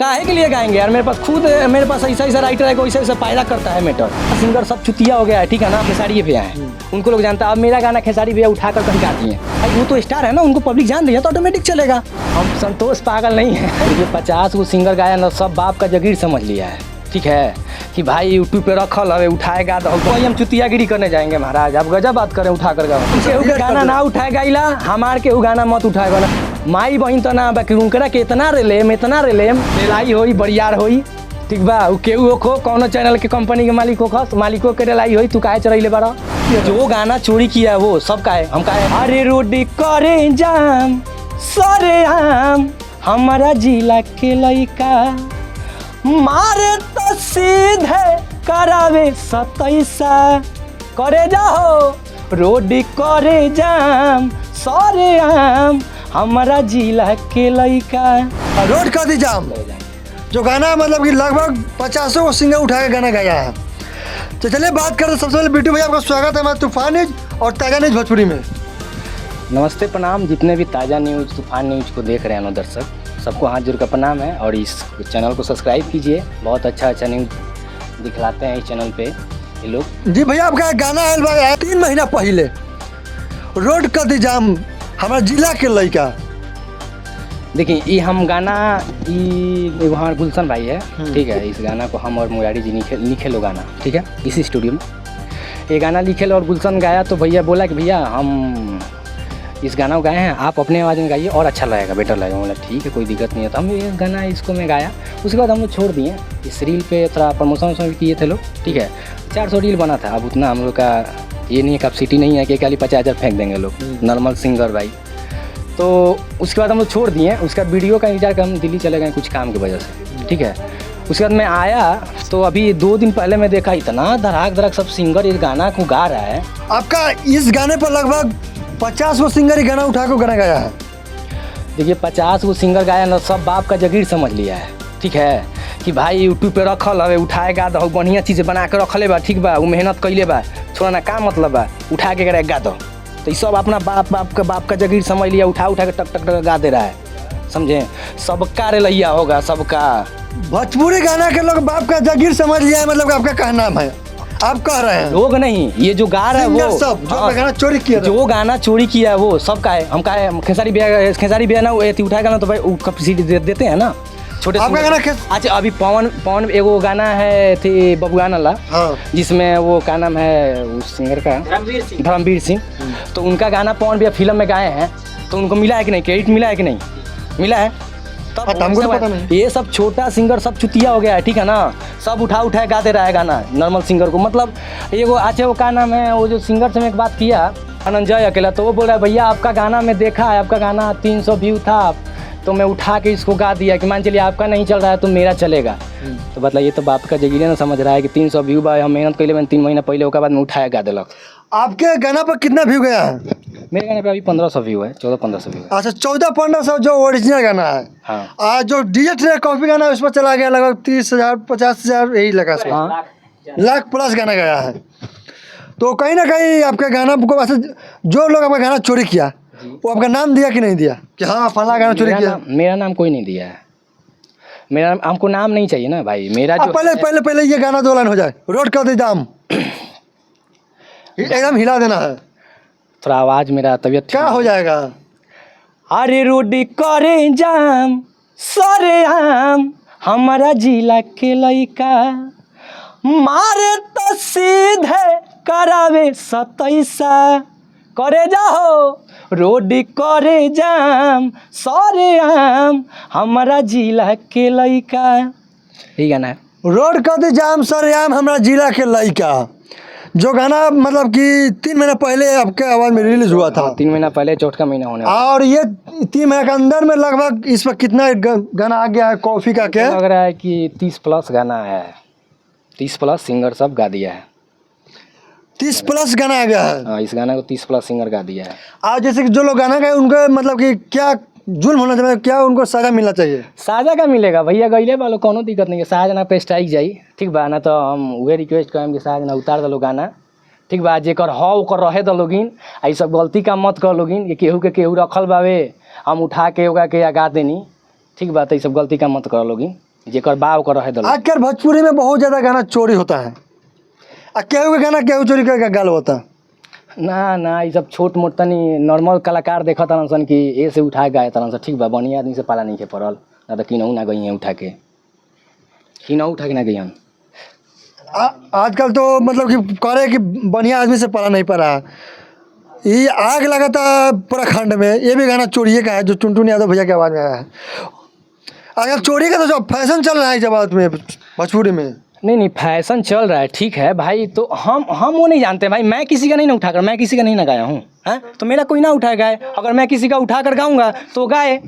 काहे के लिए गाएंगे यार, मेरे पास ऐसा राइटर है कोई ऐसा पैदा करता है मैटर। सिंगर सब चुतिया हो गया है, ठीक है ना। खेसारी भैया हैं, उनको लोग जानता है। अब मेरा गाना खेसारी भैया उठाकर कहीं गा दिए भाई, वो तो स्टार है ना, उनको पब्लिक जान रही है तो ऑटोमेटिक चलेगा। हम संतोष पागल नहीं है। ये 50 को सिंगर गाया ना, सब बाप का जगीर समझ लिया है, ठीक है कि भाई यूट्यूब पे रखल है, उठाएगा तो कोई हम चुतियागिरी करने जाएंगे महाराज। आप गजब बात करें, उठा कर गाना ना उठाएगा इला हमार के गाना मत उठाएगा ना। माई बहन तो ना बाकी उनकरा के इतना रेलेम रेलाई होई बरियार होई, ठीक बा। केहू हो कौनो चैनल के कंपनी के मालिक हो खस मालिकों के रेलाई होई, तू काहे चरैले बारा। जो गाना चोरी किया है वो सब का है, हम का है। अरे रोडी करे जाम सरे आम हमारा जिला के लइका मारे तो सीधे करावे 27 करे जाओ रोडी करे जाम सरे आम हमारा जिला के लइका। रोड कर दी जाम जो गाना मतलब कि लगभग 50 को सिंगर उठा के गाना गाया है। तो चलिए बात करें। सबसे पहले बिट्टू भैया आपका स्वागत है हमारे तूफान न्यूज और ताजा न्यूज भोजपुरी में। नमस्ते प्रणाम, जितने भी ताज़ा न्यूज़ तूफान न्यूज़ को देख रहे हैं दर्शक, सबको हाथ जोड़ का प्रणाम है। और इस चैनल को सब्सक्राइब कीजिए, बहुत अच्छा न्यूज़ दिखलाते हैं इस चैनल पे ये लोग। जी भैया आपका गाना है 3 महीना पहले, रोड कर दी जाम हमारा जिला के लड़का। देखिए ये हम गाना वहाँ गुलशन भाई है, ठीक है। इस गाना को हम और मुरारी जी लिखे लो गाना, ठीक है, इसी स्टूडियो में ये गाना लिखे लो और गुलशन गाया। तो भैया बोला कि भैया हम इस गाना को गाए हैं, आप अपने आवाज़ में गाइए और अच्छा लगेगा, बेटर लगेगा। बोला ठीक है कोई दिक्कत नहीं है। तो हम ये गाना इसको मैं गाया, उसके बाद हम लोग छोड़ दिए। इस रील पे थोड़ा प्रमोशन भी किए थे लोग, ठीक है। 400 रील बना था। अब उतना हम लोग का ये नहीं है, कैपेसिटी नहीं है कि खाली 50,000 फेंक देंगे लोग, नॉर्मल सिंगर भाई। तो उसके बाद हम लोग छोड़ दिए। उसका वीडियो का इंतजार कर हम दिल्ली चले गए कुछ काम की वजह से, ठीक है। उसके बाद मैं आया तो अभी 2 दिन पहले मैं देखा इतना धड़ाक सब सिंगर इस गाना को गा रहा है। आपका इस गाने पर लगभग 50 वो सिंगर ही गाना उठा कर गाना गाया है। देखिए 50 वो सिंगर गाया ना, सब बाप का जगीर समझ लिया है, ठीक है कि भाई यूट्यूब पे रखल है, उठाएगा तो बढ़िया चीज़ बना के रखले बा, ठीक बा। वो मेहनत कैले बा, थोड़ा ना काम मतलब बा, उठा के गा दो। तो ये सब अपना बाप का जगीर समझ लिया, उठा के टक टक गा दे रहा है, समझे। सबका रेलैया होगा सबका। भोजपुरी गाना के लोग बाप का जगीर समझ लिया है, मतलब आपका कहना है, आप कह रहे हैं। लोग नहीं, ये जो गा रहा है वो सब जो गाना चोरी किया, जो गाना चोरी किया है वो सब का है। हम का है खेसारी भैया ना उठाए गाना तो भाई कैपेसिटी देते हैं ना छोटे। आपका गाना अच्छा अभी पवन एगो गाना है थी बबुआन ला, हाँ। जिसमें वो क्या नाम है उस सिंगर का, धर्मवीर सिंह। तो उनका गाना पवन भैया फिल्म में गाए हैं, तो उनको मिला है कि नहीं, क्रेडिट मिला है कि नहीं मिला है। तब हमको पता नहीं। ये सब छोटा सिंगर सब चुतिया हो गया है, ठीक है ना। सब उठा गा दे रहा है गाना नॉर्मल सिंगर को। मतलब ये वो अच्छा वो क्या नाम है, वो जो सिंगर से मैं एक बात किया अनंजय अकेला, तो वो बोल रहा है भैया आपका गाना मैं देखा है, आपका गाना 300 व्यू था, तो मैं उठा के इसको गा दिया कि मान चलिए आपका नहीं चल रहा है तो मेरा चलेगा। तो मतलब ये तो बाप का जगीरे ना समझ रहा है कि 300 व्यू भाई हम मेहनत कर ले, मैंने 3 महीना पहले उसके बाद में उठाया गा दिलक। आपके गाना पर कितना व्यू गया है? मेरे गाने पे अभी 1500 व्यू है, 1400-1500 व्यू है। अच्छा 1400-1500 जो ओरिजिनल गाना है, हाँ। आज जो डीजे ट्रैक कॉपी गाना है उस पर चला गया लगभग 30,000 50,000 यही लगा, हाँ। लाख प्लस गाना गया है। तो कहीं ना कहीं आपके गाना को ऐसे जो लोग आपका गाना चोरी किया वो आपका नाम दिया कि नहीं दिया कि हाँ फला गाना चोरी किया? मेरा नाम कोई नहीं दिया है, मेरा हमको नाम नहीं चाहिए ना भाई। मेरा जो पहले ये गाना 2 लाइन हो जाए, रोड कर दे जाम एकदम हिला देना है। थोड़ा आवाज़ मेरा तबीयत क्या हो जाएगा। अरे रोडी करे जाम सरे आम हमारा जिला के लइका मारे तो सीधे करावे 27 करे जाओ रोडी करे जाम सरे आम हमारा जिला के लइका। यही गाना है, रोड कर दे जाम सरे आम हमारा जिला के लइका। जो गाना मतलब कि 3 महीना पहले आपके आवाज़ में रिलीज हुआ था। 3 महीना पहले, चौथा महीना होने और ये 3 महीने के अंदर में लगभग इस पर कितना गाना आ गया है कॉफी का? क्या लग रहा है कि 30 प्लस गाना है, 30 प्लस सिंगर सब गा दिया है। 30 प्लस गाना आ गया है। हाँ, इस गाना को 30 प्लस सिंगर गा दिया है। आज जैसे कि जो लोग गाना गाए उनको मतलब कि क्या जुल्म होना चाहिए, क्या उनको सजा मिलना चाहिए? साजा का मिलेगा भैया, गईले वालों कोनो दिक्कत नहीं है। शाहजना पे स्ट्राइक जाई, ठीक बा ना। तो हम वही रिक्वेस्ट करें कि शाहजना उतार दलो गाना, ठीक बा। जेकर हो ओकर रहे दो लोगिन, आई सब गलती का मत कर लोगिन। ये केहू के केहू रखल बावे, हम उठा के होगा के गा देनी, ठीक बा। तो ये सब गलती का मत कर लोगिन। जेकर बा ओकर रहे दल। आजकल भोजपुरी में बहुत ज़्यादा गाना चोरी होता है। केहू के गाना केहू चोरी करके गाल होता। ना ये सब छोट मोट तनी नॉर्मल कलाकार देखा तरन सन कि ए से उठा गाए तरन सन, ठीक बा, बढ़िया आदमी से पाला नहीं के पड़ल, ना तो किनहू ना गई उठा के, किनहू उठा के ना गई। आजकल तो मतलब कि करे कि बढ़िया आदमी से पाला नहीं पड़ा। ये आग लगा था पूरा खंड में, ये भी गाना चोरी का है जो टुनटुन यादव भैया की आवाज़ में आया है। आजकल चोरी का तो जो फैशन चल रहा है जवाब में भोजपुरी में। नहीं फैशन चल रहा है, ठीक है भाई, तो हम वो नहीं जानते भाई। मैं किसी का नहीं ना उठा कर, मैं किसी का नहीं ना गाया हूँ, हैं तो मेरा कोई ना उठाए गाए। अगर मैं किसी का उठा कर गाऊंगा तो गाए,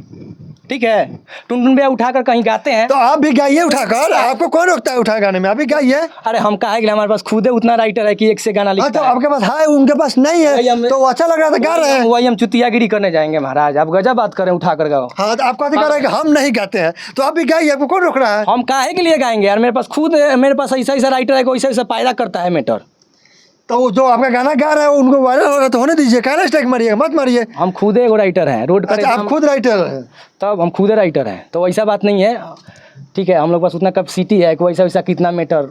ठीक है। टुनटुन भैया उठा कर कहीं गाते हैं तो आप भी गाइए उठाकर, आपको कौन रोकता है उठा गाने में, आप भी गाइए। अरे हम कहा कि हमारे पास खुद उतना राइटर है कि एक से गाना हाँ, लिखता तो है। आपके पास है, उनके पास नहीं है, तो अच्छा लग रहा था गा रहे हैं। वही हम चुतियागिरी करने जाएंगे महाराज, आप गजब बात करें, उठा कर गाओ। हाँ, तो आपको अधिकार है कि हम नहीं गाते हैं, तो आप भी गाइए, आपको कौन रोक रहा है। हम काहे के लिए गाएंगे यार, मेरे पास ऐसा राइटर है, वैसा ऐसा पैदा करता है मैटर। तो वो जो आपका गाना गा रहा है उनको वायरल हो रहा तो होने दीजिए, कहना स्ट्राइक मारिएगा, मत मारिए। हम खुद एगो राइटर हैं, रोड पर। अच्छा, आप खुद राइटर हैं? तब हम खुद राइटर हैं, तो वैसा बात नहीं है, ठीक है। हम लोग पास उतना कैपेसिटी है कि वैसा कितना मैटर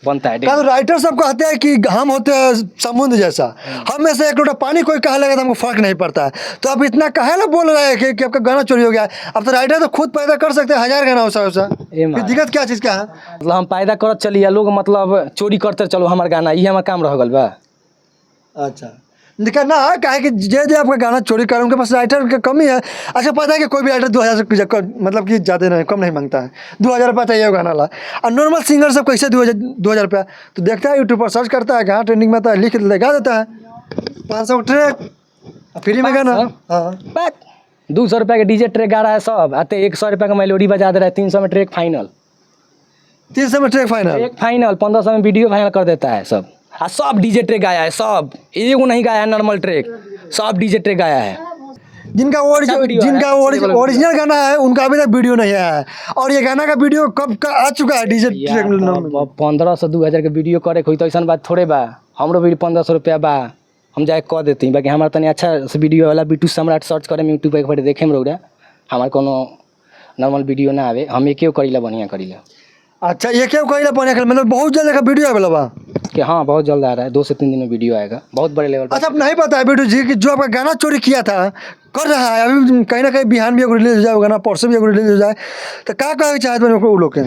बनता है। तो राइटर सब कहते हैं कि हम होते हैं समुद्र जैसा, हम में से एक लोटा पानी कोई कहा लगा तो हमको फर्क नहीं पड़ता है। तो आप इतना कहे ना बोल रहे हैं कि आपका गाना चोरी हो गया है। अब तो राइटर तो खुद पैदा कर सकते हैं 1000 गाना वैसा फिर दिक्कत क्या चीज़ का है। मतलब हम पैदा करत चलिए, लोग मतलब चोरी करते चलो हमारा गाना, ये हमारा काम रह गल बा। अच्छा, दिक्कत ना काहे कि जे आपका गाना चोरी कर उनके पास राइटर की कमी है। अच्छा, पता है कि कोई भी राइटर 2000 से मतलब कि ज़्यादा नहीं, कम नहीं मांगता है। 2000 रुपया चाहिए गाना ला। और नॉर्मल सिंगर सब कैसे 2000 रुपया, तो देखता है यूट्यूब पर सर्च करता है, कहाँ ट्रेंडिंग में आता है, लिख लगा देता है 500 ट्रैक फ्री में गाना। हाँ, 200 रुपये का डीजे ट्रैक गा रहा है सब, आते 100 रुपये का मेलोडी बजा दे रहा है, 300 में ट्रैक फाइनल, 300 में ट्रैक फाइनल, 1500 में वीडियो फाइनल कर देता है सब। सब डीजे ट्रैक गाया है, सब एगो नहीं गाया है नॉर्मल ट्रैक, सब डीजे ट्रैक गाया है। जिनका ओरिजिनल गाना है उनका अभी तक वीडियो नहीं आया है। और ये गाना का वीडियो कब का आ चुका है डीजे ट्रैक में? 1500-2000 के वीडियो करे कोई तो ऐसा बात थोड़े बा। हमरो भी 1500 रुपया बा, हम जाके कह देते हैं। बाकी हमारा तनी अच्छा से वीडियो वाला बिट्टू सम्राट सर्च करे में यूट्यूब पर देखे में रौरा, हमारे कोनो नॉर्मल वीडियो ना आवे, हम एक करीला बढ़िया करीला। अच्छा, ये क्या करीला बढ़िया कर, मतलब बहुत जल्द का वीडियो आवेला बा कि हाँ बहुत जल्द आ रहा है, 2 से 3 दिन में वीडियो आएगा, बहुत बड़े लेवल पर। अच्छा, अब नहीं पता है बिट्टू जी कि जो आपका गाना चोरी किया था कर रहा है अभी कहीं ना कहीं बिहान भी रिलीज हो जाए गाना, परसों भी रिलीज हो जाए, तो क्या कहे चाहते हैं वो लोग के?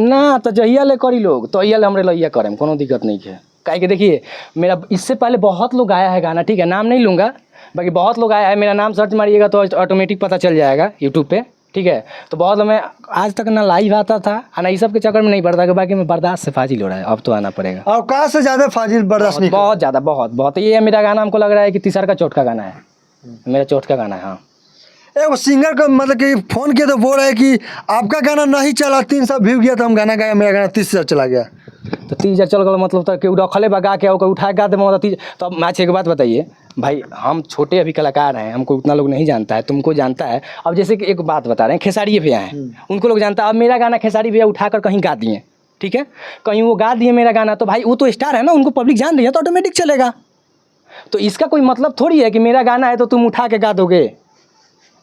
ना तो जहिया ले करी लोग तो अहिया ले हमरे लइया करें, कोनो दिक्कत नहीं है। काहे कि देखिए मेरा इससे पहले बहुत लोग आया है गाना, ठीक है, नाम नहीं लूँगा, बाकी बहुत लोग आया है। मेरा नाम सर्च मारिएगा तो ऑटोमेटिक पता चल जाएगा यूट्यूब पे, ठीक है। तो बहुत मैं आज तक ना लाइव आता था ना, इस सब के चक्कर में नहीं पड़ता, कि बाकी मैं बर्दाश्त से फाजिल हो रहा है, अब तो आना पड़ेगा। और कहाँ से ज़्यादा फाजिल बर्दाश्त नहीं? बहुत ज़्यादा, बहुत। ये मेरा गाना हमको लग रहा है कि तीसरा का चोट का गाना है, मेरा चोट का गाना है। हाँ, एक सिंगर को मतलब कि फ़ोन किया तो बोल रहा है कि आपका गाना नहीं चला, 300 व्यू गया, तो हम गाना गाया, मेरा गाना 30,000 चला गया। तो 30,000 चल गया मतलब तो केहू रखले बगा के ओकर उठा के गा दे मतलब 30। तो अब मैच एक बात बताइए भाई, हम छोटे अभी कलाकार हैं, हमको उतना लोग नहीं जानता है, तुमको जानता है। अब जैसे कि एक बात बता रहे हैं, खेसारी भैया हैं, उनको लोग जानता है। अब मेरा गाना खेसारी भैया उठाकर कहीं गा दिए, ठीक है, कहीं वो गा दिए मेरा गाना, तो भाई वो तो स्टार है ना, उनको पब्लिक जान रही है तो ऑटोमेटिक चलेगा। तो इसका कोई मतलब थोड़ी है कि मेरा गाना है तो तुम उठा के गा दोगे,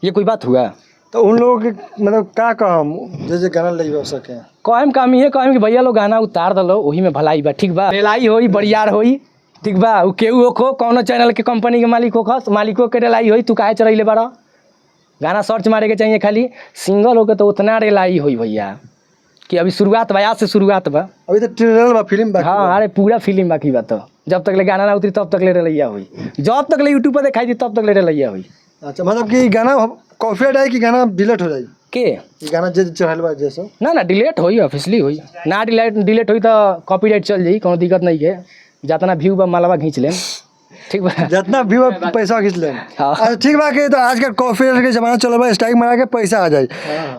ये कोई बात हुआ? तो उन लोगों के मतलब क्या कहम जैसे गाना ले हो सके, कहम काम ये कहम कि भैया लोग गाना उतार दलो, वही में भलाई बा, ठीक बा, रेलाई होई बड़ियार होई, ठीक बा। उ केहू हो कौनो चैनल के कंपनी के मालिक हो, खस मालिकों के रेलाई होई, तू काहे चरैले बारा? गाना सर्च मारे के चाहिए खाली, सिंगल हो के तो उतना रेलाई होई भैया कि अभी शुरुआत बा, आज से शुरुआत बा, अभी तो ट्रेलर बा, फिल्म बा। हाँ, अरे पूरा फिल्म बाकी बा। तो जब तक ले गाना ना उतरी तब तक ले रेलैया हुई, जब तक ले यूट्यूब पर दिखाई दी तब तक ले रेलैया हुई। अच्छा, मतलब कि गाना कॉपीराइट है कि गाना डिलीट हो जाए के गाना जे चढ़ल बा जैसे? ना डिलीट होई, ऑफिशियली होई ना, डिलीट होई तो कॉपीराइट चल जाई, कोनो दिक्कत नहीं है। जितना व्यू बा मालवा खींच लें, ठीक बा, जितना व्यू पैसा खींच लें। अच्छा, ठीक बा कि तो आज का कॉपीराइट के जमाना चल बा, स्ट्राइक मारा के पैसा आ जाए,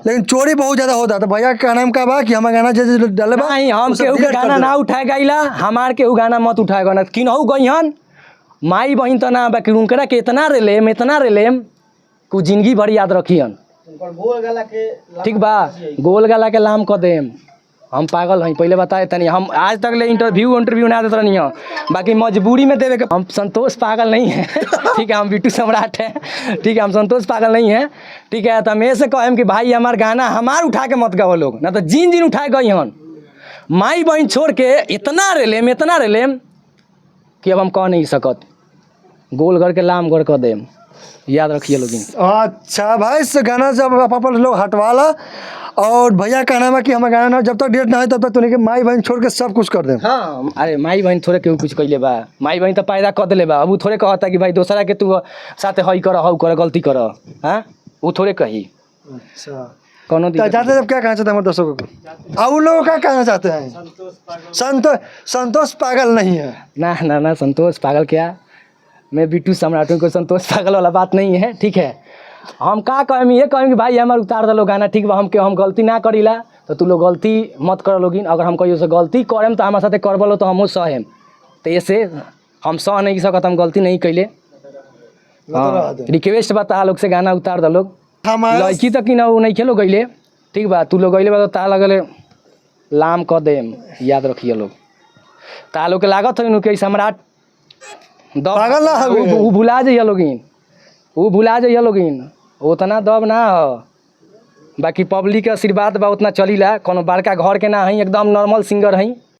लेकिन चोरी बहुत ज्यादा होता। तो भैया का नाम का बा कि हमारा गाना जे डाले बा नहीं, हम केहू के गाना ना उठाए गाइला, हमार केहू गाना मत उठाएगा ना, किनहू गईहन माई बहिन तो ना, बाकी उनकरा के इतना रेलेम कि जिंदगी भर याद रखियन, ठीक बा। गोल गला के लाम क देम, हम पागल हई, पहले बताए तनी हम आज तक ले इंटरव्यू ना देते रहनी है, बाकी मजबूरी में देवे के। हम संतोष पागल नहीं है ठीक है, हम बिट्टू सम्राट है, ठीक है, हम संतोष पागल नहीं है, ठीक है। तो हम ऐसे कहें कि भाई हमार गाना हमार उठा के मत गाओ लोग, ना तो जिन उठा गई हन माई बहन छोड़ के इतना रेलेम कि अब हम कह नहीं सकत, गोल करके लाम गोल कर देम, याद रखिए लोग। अच्छा भाई, इस गाना जब आप लोग हटवाला और भैया का नाम है कि हमारा गाना ना जब तक डेट ना है तब तक तूने के माई बहन छोड़ के सब कुछ कर दे। हाँ, अरे माई बहन थोड़े केहू कुछ कैले बा, माई बहन तो पैदा कर दिले बा, अब वो थोड़े कहता कि भाई दूसरा के तू साथे हई कर हऊ कर गलती कर, हाँ वो थोड़े कही। अच्छा, कौनो चाहते जब क्या कहना चाहते हैं हमारे दर्शकों को, आप लोग क्या कहना चाहते हैं? संतोष पागल नहीं है। ना संतोष पागल क्या, मैं बिट्टू सम्राट हूँ, कोई संतोष पागल वाला बात नहीं है, ठीक है। हम का कहें, ये कहें कि भाई हमारे उतार दलो गाना, ठीक बा, हम गलती ना करीला तो तू लोग गलती मत कर लोगिन, अगर हम कहियो से गलती करेम तो हमारे साथे करबलो तो हमो सहेम, तो ऐसे हम सह नहीं सकत, हम गलती नहीं कैले। रिक्वेस्ट बता लोग से गाना उतार दो लोग, लड़की तक कि ना वो नहीं खेलो गईले, ठीक बा, तू लोग गईले बा तो ता लगले लाम कर देम, याद रखिए लोग। ता लोग के लागत है कि सम्राट पागल ना हवे, वो भुला जाइए लोगिन, वो भुला जाइए लोगिन, उतना दब ना हो, बाकी पब्लिक के आशीर्वाद बा उतना चलीला, कोनो बड़का घर के ना हई, एकदम नॉर्मल सिंगर हई।